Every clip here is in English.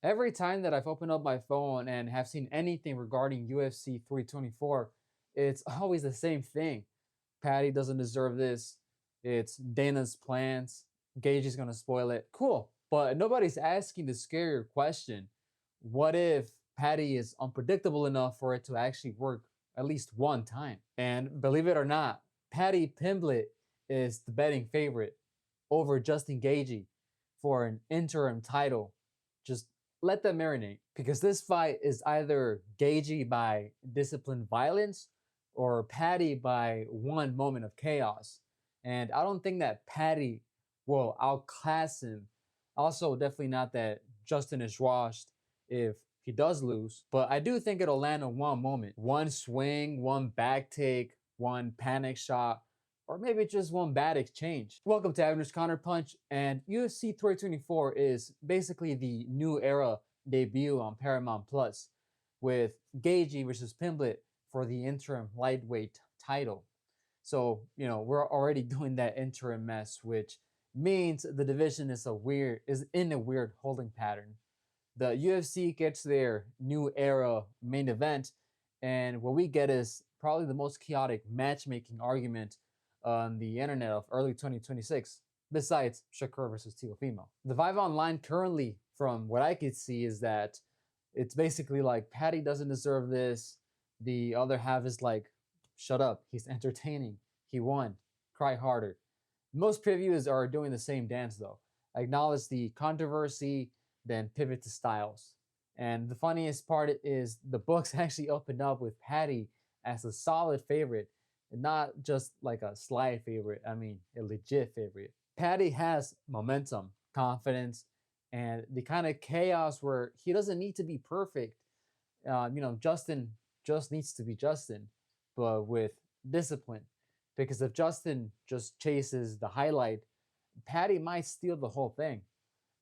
Every time that I've opened up my phone and have seen anything regarding UFC 324, it's always the same thing. Patty doesn't deserve this. It's Dana's plans. Gage is going to spoil it. Cool. But nobody's asking the scarier question. What if Patty is unpredictable enough for it to actually work at least one time? And believe it or not, Paddy Pimblett is the betting favorite over Justin Gaethje for an interim title. Just let them marinate because this fight is either Gaethje by disciplined violence or Paddy by one moment of chaos. And I don't think that Paddy will outclass him. Also, definitely not that Justin is washed if he does lose, but I do think it'll land on one moment. One swing, one back take, one panic shot, or maybe just one bad exchange. Welcome to Abner's Counterpunch, and UFC 324 is basically the new era debut on Paramount Plus with Gaethje versus Pimblett for the interim lightweight title. So, we're already doing that interim mess, which means the division is in a weird holding pattern. The UFC gets their new era main event, and what we get is probably the most chaotic matchmaking argument on the internet of early 2026, besides Shakur versus Teofimo. The vibe online currently, from what I could see, is that it's basically like Patty doesn't deserve this. The other half is like, shut up, he's entertaining, he won, cry harder. Most previews are doing the same dance though. Acknowledge the controversy, then pivot to styles. And the funniest part is the books actually opened up with Patty as a solid favorite, and not just like a slide favorite, I mean a legit favorite. Patty has momentum, confidence, and the kind of chaos where he doesn't need to be perfect. Justin just needs to be Justin, but with discipline. Because if Justin just chases the highlight, Patty might steal the whole thing.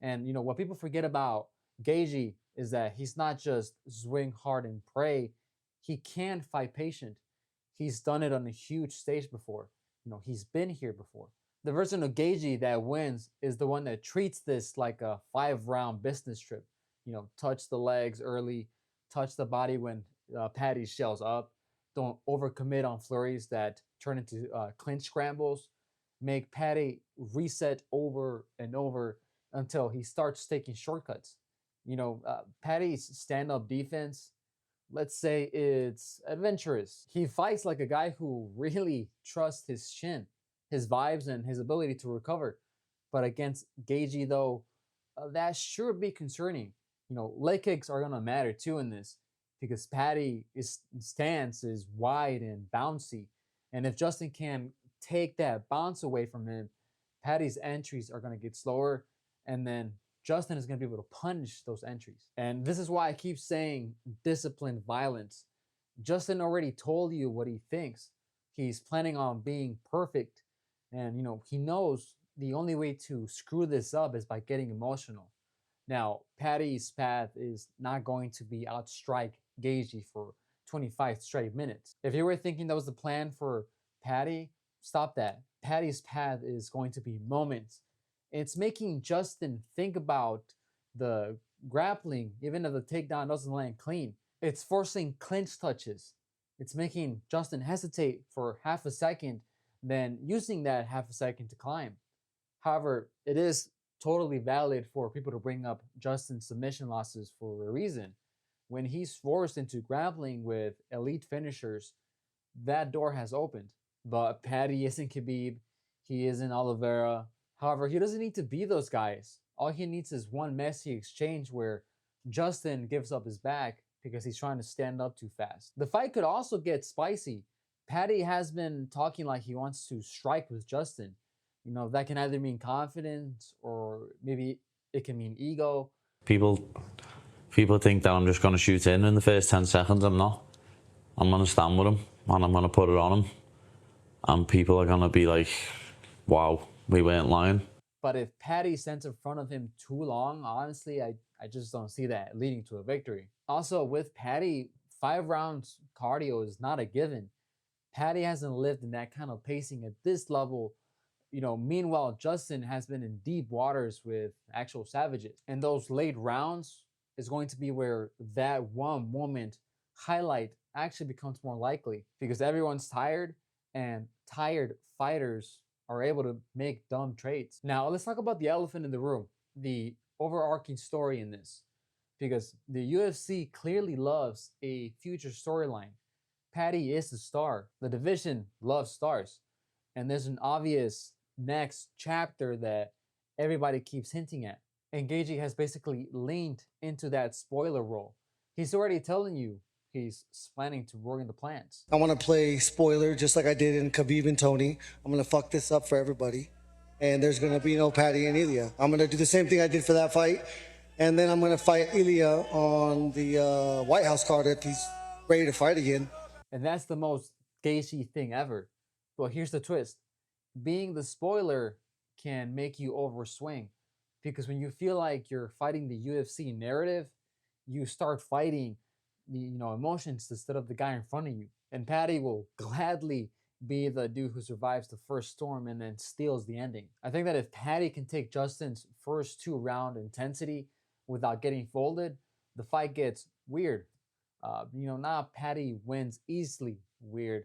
And what people forget about Gaethje is that he's not just swing hard and pray. He can fight patient. He's done it on a huge stage before. He's been here before. The version of Gaethje that wins is the one that treats this like a 5-round business trip. Touch the legs early, touch the body when Patty shells up. Don't overcommit on flurries that turn into clinch scrambles. Make Patty reset over and over until he starts taking shortcuts. Patty's stand-up defense, let's say it's adventurous. He fights like a guy who really trusts his chin, his vibes, and his ability to recover. But against Gaethje, though, that sure be concerning. Leg kicks are gonna matter too in this because Patty's stance is wide and bouncy, and if Justin can take that bounce away from him, Patty's entries are gonna get slower, and then Justin is going to be able to punish those entries. And this is why I keep saying disciplined violence. Justin already told you what he thinks. He's planning on being perfect. And, he knows the only way to screw this up is by getting emotional. Now, Patty's path is not going to be outstrike Gaethje for 25 straight minutes. If you were thinking that was the plan for Patty, stop that. Patty's path is going to be moments. It's making Justin think about the grappling, even if the takedown doesn't land clean. It's forcing clinch touches. It's making Justin hesitate for half a second, then using that half a second to climb. However, it is totally valid for people to bring up Justin's submission losses for a reason. When he's forced into grappling with elite finishers, that door has opened. But Patty isn't Khabib. He isn't Oliveira. However, he doesn't need to be those guys. All he needs is one messy exchange where Justin gives up his back because he's trying to stand up too fast. The fight could also get spicy. Patty has been talking like he wants to strike with Justin. That can either mean confidence or maybe it can mean ego. People think that I'm just going to shoot in the first 10 seconds. I'm not. I'm going to stand with him and I'm going to put it on him. And people are going to be like, wow, we weren't lying. But if Patty stands in front of him too long, honestly, I just don't see that leading to a victory. Also, with Patty, 5 rounds cardio is not a given. Patty hasn't lived in that kind of pacing at this level. Meanwhile, Justin has been in deep waters with actual savages. And those late rounds, is going to be where that one moment highlight actually becomes more likely because everyone's tired and tired fighters are able to make dumb trades. Now, let's talk about the elephant in the room, the overarching story in this, because the UFC clearly loves a future storyline. Paddy is the star. The division loves stars. And there's an obvious next chapter that everybody keeps hinting at. And Gaethje has basically leaned into that spoiler role. He's already telling you he's planning to ruin the plans. I want to play spoiler just like I did in Khabib and Tony. I'm going to fuck this up for everybody. And there's going to be no Paddy and Ilya. I'm going to do the same thing I did for that fight. And then I'm going to fight Ilya on the White House card if he's ready to fight again. And that's the most Gaethje thing ever. But here's the twist. Being the spoiler can make you overswing because when you feel like you're fighting the UFC narrative, you start fighting the emotions instead of the guy in front of you. And Paddy will gladly be the dude who survives the first storm and then steals the ending. I think that if Paddy can take Justin's first 2 round intensity without getting folded, the fight gets weird. Not Paddy wins easily weird,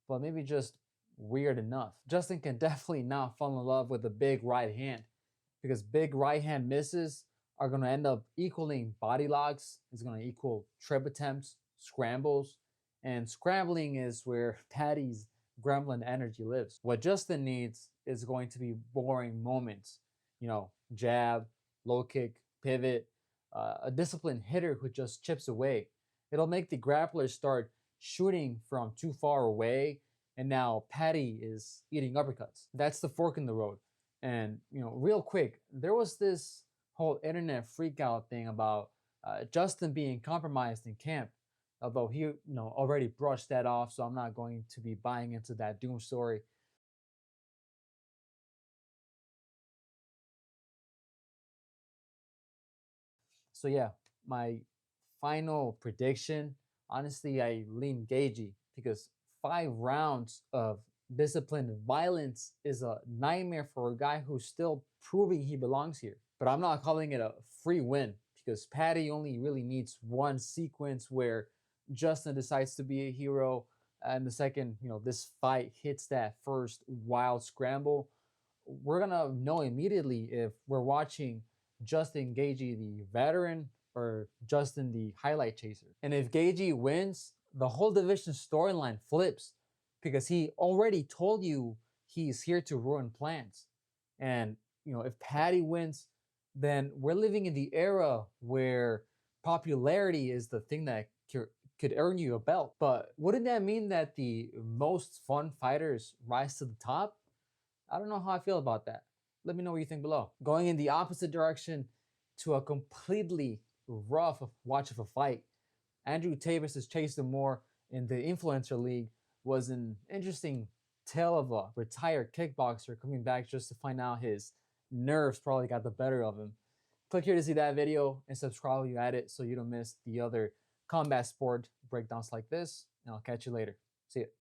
but maybe just weird enough. Justin can definitely not fall in love with a big right hand because big right hand misses are going to end up equaling body locks. It's going to equal trip attempts, scrambles, and scrambling is where Paddy's gremlin energy lives. What Justin needs is going to be boring moments. Jab, low kick, pivot, a disciplined hitter who just chips away. It'll make the grapplers start shooting from too far away, and now Paddy is eating uppercuts. That's the fork in the road. And real quick, there was this whole internet freakout thing about Justin being compromised in camp, although he already brushed that off, so I'm not going to be buying into that doom story. So yeah, my final prediction, honestly, I lean Gaethje because 5 rounds of disciplined violence is a nightmare for a guy who's still proving he belongs here. But I'm not calling it a free win because Paddy only really needs one sequence where Justin decides to be a hero, and the second this fight hits that first wild scramble, we're gonna know immediately if we're watching Justin Gaethje the veteran or Justin the highlight chaser. And if Gaethje wins, the whole division storyline flips because he already told you he's here to ruin plans. And if Paddy wins, then we're living in the era where popularity is the thing that could earn you a belt. But wouldn't that mean that the most fun fighters rise to the top? I don't know how I feel about that. Let me know what you think below. Going in the opposite direction to a completely rough watch of a fight, Andrew Tavis's Chase the Moore in the Influencer League was an interesting tale of a retired kickboxer coming back just to find out his nerves probably got the better of him. Click here to see that video and subscribe while you at it so you don't miss the other combat sport breakdowns like this. And I'll catch you later. See ya.